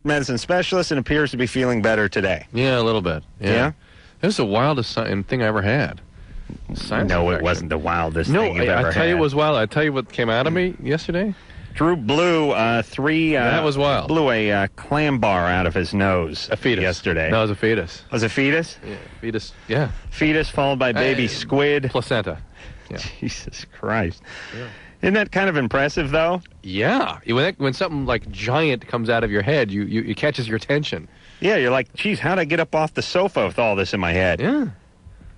medicine specialist and appears to be feeling better today. Yeah, a little bit. Yeah? It was the wildest thing I ever had. No, it wasn't the wildest thing you've ever had. I tell you it was wild. I tell you what came out of me yesterday. Drew blew that was wild. Blew a clam bar out of his nose. A fetus. Yesterday. No, it was a fetus. Was it fetus? Yeah, fetus. Yeah. Fetus followed by baby squid. Placenta. Yeah. Jesus Christ. Yeah. Isn't that kind of impressive, though? Yeah. When something like giant comes out of your head, it catches your attention. Yeah, you're like, geez, how'd I get up off the sofa with all this in my head? Yeah.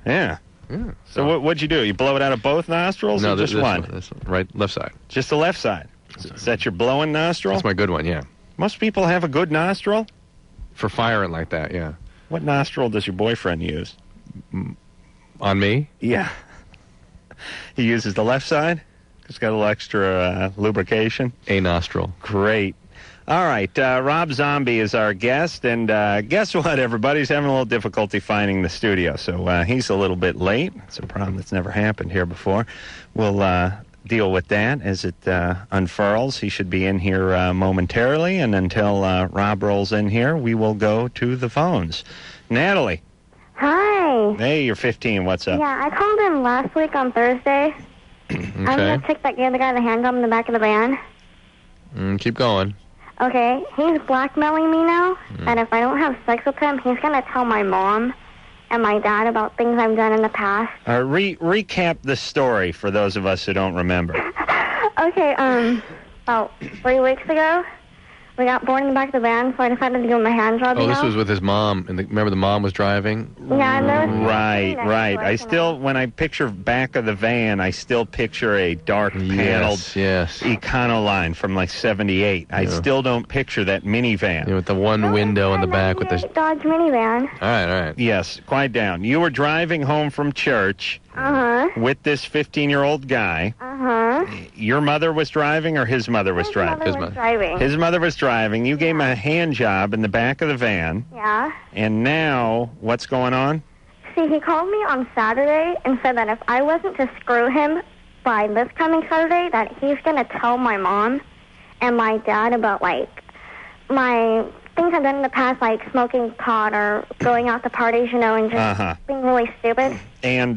Yeah. Yeah. So what'd you do? You blow it out of both nostrils no, or just one? This one, right, left side. Just the left side. Is that your blowing nostril? That's my good one, yeah. Most people have a good nostril. For firing like that, yeah. What nostril does your boyfriend use? On me? Yeah. He uses the left side? It's got a little extra lubrication. A nostril. Great. All right, Rob Zombie is our guest, and guess what, everybody? He's having a little difficulty finding the studio, so he's a little bit late. It's a problem that's never happened here before. We'll deal with that as it unfurls. He should be in here momentarily, and until Rob rolls in here, we will go to the phones. Natalie. Hi. Hey, you're 15. What's up? Yeah, I called in last week on Thursday. Okay. I'm the chick that gave the guy the handjob in the back of the van. Keep going. Okay, he's blackmailing me now, and if I don't have sex with him, he's going to tell my mom and my dad about things I've done in the past. Recap the story for those of us who don't remember. Okay, about 3 weeks ago, we got bored in the back of the van, so I decided to give him a handjob. Oh, this was with his mom. And remember the mom was driving? Yeah, and there was Right. I still, when I picture back of the van, I still picture a dark paneled Econoline from like 78. I still don't picture that minivan. With the one window in the back with the Dodge minivan. All right. Yes, quiet down. You were driving home from church with this 15-year-old guy. Your mother was driving or his mother was driving? His mother was driving. His mother was driving. You gave him a hand job in the back of the van. Yeah. And now, what's going on? See, he called me on Saturday and said that if I wasn't to screw him by this coming Saturday, that he's going to tell my mom and my dad about, like, my things I've done in the past, like smoking pot or going out to parties, and just being really stupid. And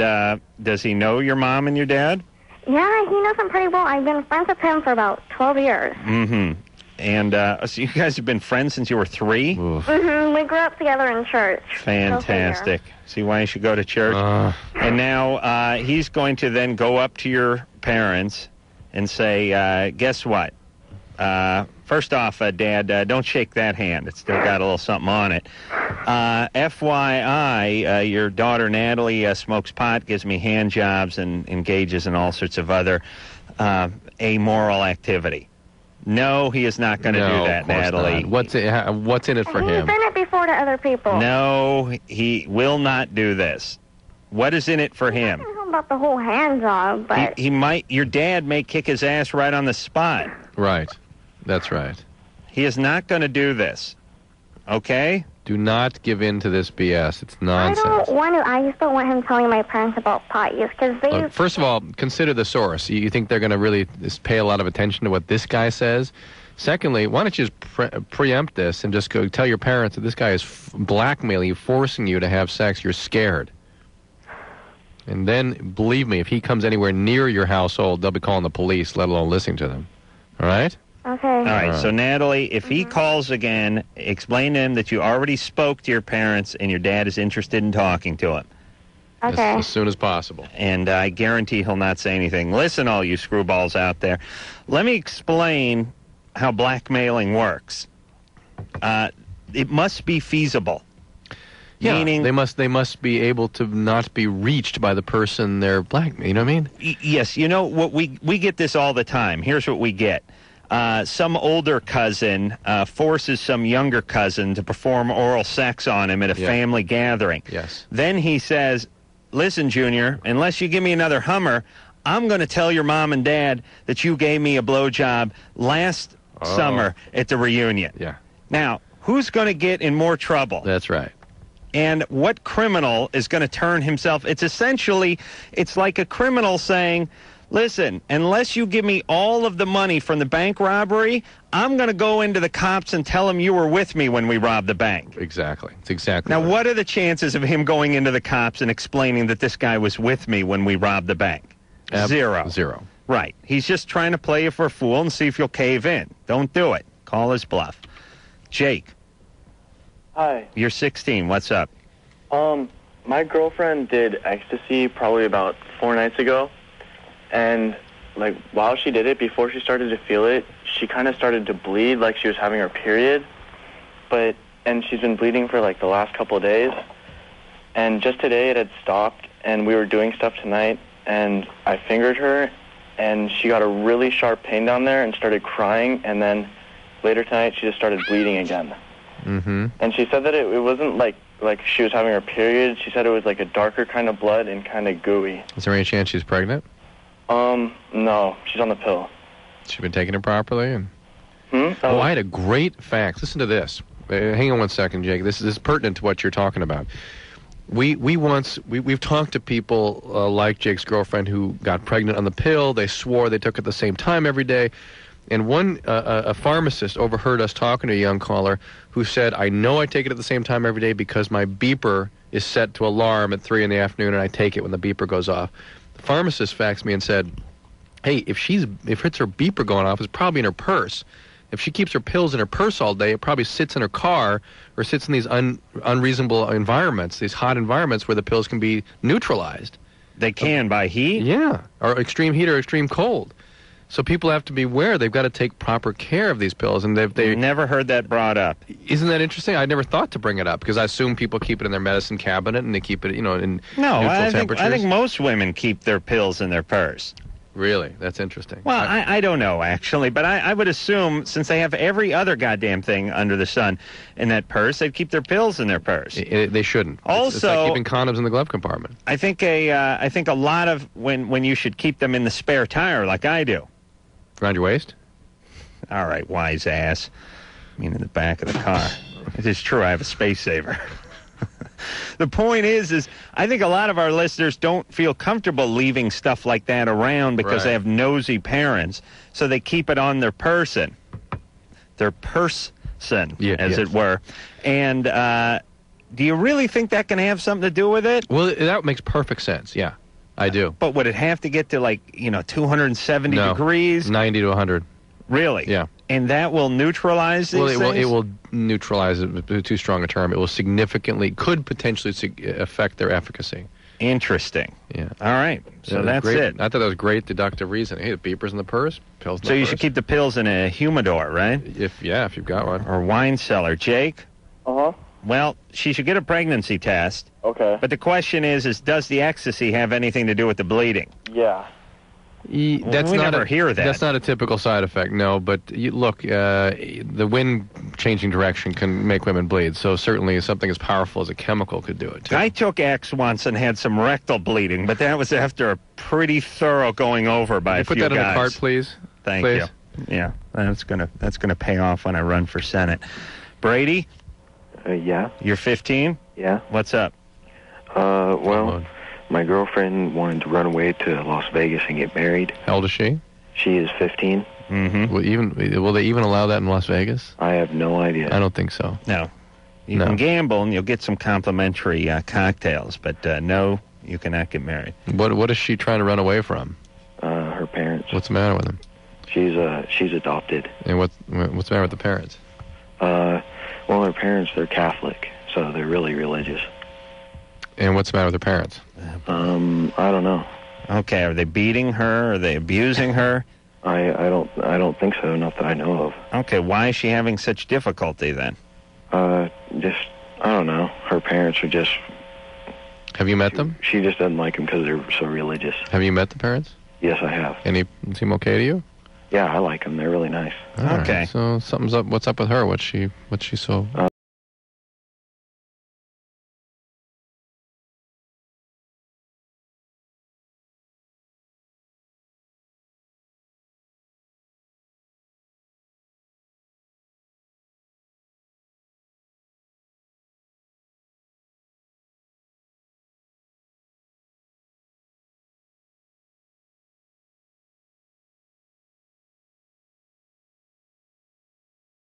does he know your mom and your dad? Yeah, he knows him pretty well. I've been friends with him for about 12 years. And so you guys have been friends since you were 3? We grew up together in church. Fantastic. See why you should go to church? And now he's going to then go up to your parents and say, guess what? First off, Dad, don't shake that hand. It's still got a little something on it. FYI, your daughter Natalie smokes pot, gives me hand jobs, and engages in all sorts of other amoral activity. No, he is not going to do that, Natalie. What's in it for him? He's done it before to other people. No, he will not do this. What is in it for him? I don't know about the whole hand job, but he might. Your dad may kick his ass right on the spot. Right. That's right. He is not going to do this. Okay? Do not give in to this BS. It's nonsense. I don't want to. I just don't want him telling my parents about pot use, because they... First of all, consider the source. You think they're going to really pay a lot of attention to what this guy says? Secondly, why don't you just preempt this and just go tell your parents that this guy is blackmailing you, forcing you to have sex. You're scared. And then, believe me, if he comes anywhere near your household, they'll be calling the police, let alone listening to them. All right? Okay. All right, so Natalie, if he calls again, explain to him that you already spoke to your parents and your dad is interested in talking to him. Okay. As soon as possible. And I guarantee he'll not say anything. Listen, all you screwballs out there. Let me explain how blackmailing works. It must be feasible. Yeah, meaning they must be able to not be reached by the person they're blackmailing. You know what I mean? Yes. You know what we get this all the time. Here's what we get. Some older cousin forces some younger cousin to perform oral sex on him at a family gathering. Yes. Then he says, listen, Junior, unless you give me another Hummer, I'm going to tell your mom and dad that you gave me a blowjob last summer at the reunion. Yeah. Now, who's going to get in more trouble? That's right. And what criminal is going to turn himself? It's like a criminal saying, listen, unless you give me all of the money from the bank robbery, I'm going to go into the cops and tell them you were with me when we robbed the bank. Exactly. It's exactly. Now, what are the chances of him going into the cops and explaining that this guy was with me when we robbed the bank? Zero. Zero. Right. He's just trying to play you for a fool and see if you'll cave in. Don't do it. Call his bluff. Jake. Hi. You're 16. What's up? My girlfriend did ecstasy probably about 4 nights ago. And, like, while she did it, before she started to feel it, she kind of started to bleed like she was having her period. And she's been bleeding for, like, the last couple of days. And just today it had stopped, and we were doing stuff tonight, and I fingered her, and she got a really sharp pain down there and started crying, and then later tonight she just started bleeding again. Mm-hmm. And she said that it wasn't like she was having her period. She said it was like a darker kind of blood and kind of gooey. Is there any chance she's pregnant? No, she's on the pill. She's been taking it properly? And... Oh, I had a great fact. Listen to this. Hang on one second, Jake. This is pertinent to what you're talking about. We've talked to people like Jake's girlfriend who got pregnant on the pill. They swore they took it at the same time every day. And a pharmacist overheard us talking to a young caller who said, I know I take it at the same time every day because my beeper is set to alarm at 3 in the afternoon and I take it when the beeper goes off. The pharmacist faxed me and said, hey, if it's her beeper going off, it's probably in her purse. If she keeps her pills in her purse all day, it probably sits in her car or sits in these unreasonable environments, these hot environments where the pills can be neutralized. They can by heat? Yeah, or extreme heat or extreme cold. So people have to be aware. They've got to take proper care of these pills. And they never heard that brought up. Isn't that interesting? I never thought to bring it up because I assume people keep it in their medicine cabinet and they keep it, in neutral temperatures. I think most women keep their pills in their purse. Really? That's interesting. Well, I don't know, actually, but I would assume since they have every other goddamn thing under the sun in that purse, they'd keep their pills in their purse. They shouldn't. Also, it's like keeping condoms in the glove compartment. I think a lot of when you should keep them in the spare tire like I do. Around your waist? All right, wise ass. I mean, in the back of the car. It is true, I have a space saver. The point is I think a lot of our listeners don't feel comfortable leaving stuff like that around because they have nosy parents, so they keep it on their person. Their person, it were. And do you really think that can have something to do with it? Well, that makes perfect sense, yeah. I do. But would it have to get to 270 degrees? 90 to 100. Really? Yeah. And that will neutralize these things? It will neutralize it, too strong a term. It will could potentially affect their efficacy. Interesting. Yeah. All right. So that's great. it. I thought that was great deductive reason. Hey, the beeper's in the purse, pills in the purse. So you should keep the pills in a humidor, right? If you've got one. Or wine cellar. Jake? Uh-huh. Well, she should get a pregnancy test. Okay. But the question is does the ecstasy have anything to do with the bleeding? Yeah. We never hear that. That's not a typical side effect, no. But look, the wind changing direction can make women bleed. So certainly something as powerful as a chemical could do it, too. I took X once and had some rectal bleeding, but that was after a pretty thorough going over by a few guys. Put that in the cart, please. Thank you. Yeah, that's gonna pay off when I run for Senate. Brady? Yeah. You're 15? Yeah. What's up? Well, my girlfriend wanted to run away to Las Vegas and get married. How old is she? She is 15. Mm-hmm. Will they even allow that in Las Vegas? I have no idea. I don't think so. No. You can gamble and you'll get some complimentary cocktails, but no, you cannot get married. What is she trying to run away from? Her parents. What's the matter with them? She's adopted. And what's the matter with the parents? Well, her parents, they're Catholic, so they're really religious. And what's the matter with her parents? I don't know. Okay, are they beating her? Are they abusing her? I don't think so, not that I know of. Okay, why is she having such difficulty then? Just, I don't know. Her parents are just... Have you met them? She just doesn't like them because they're so religious. Have you met the parents? Yes, I have. And they seem okay to you? Yeah, I like them. They're really nice. Okay. Right. So something's up. What's up with her? What's she so...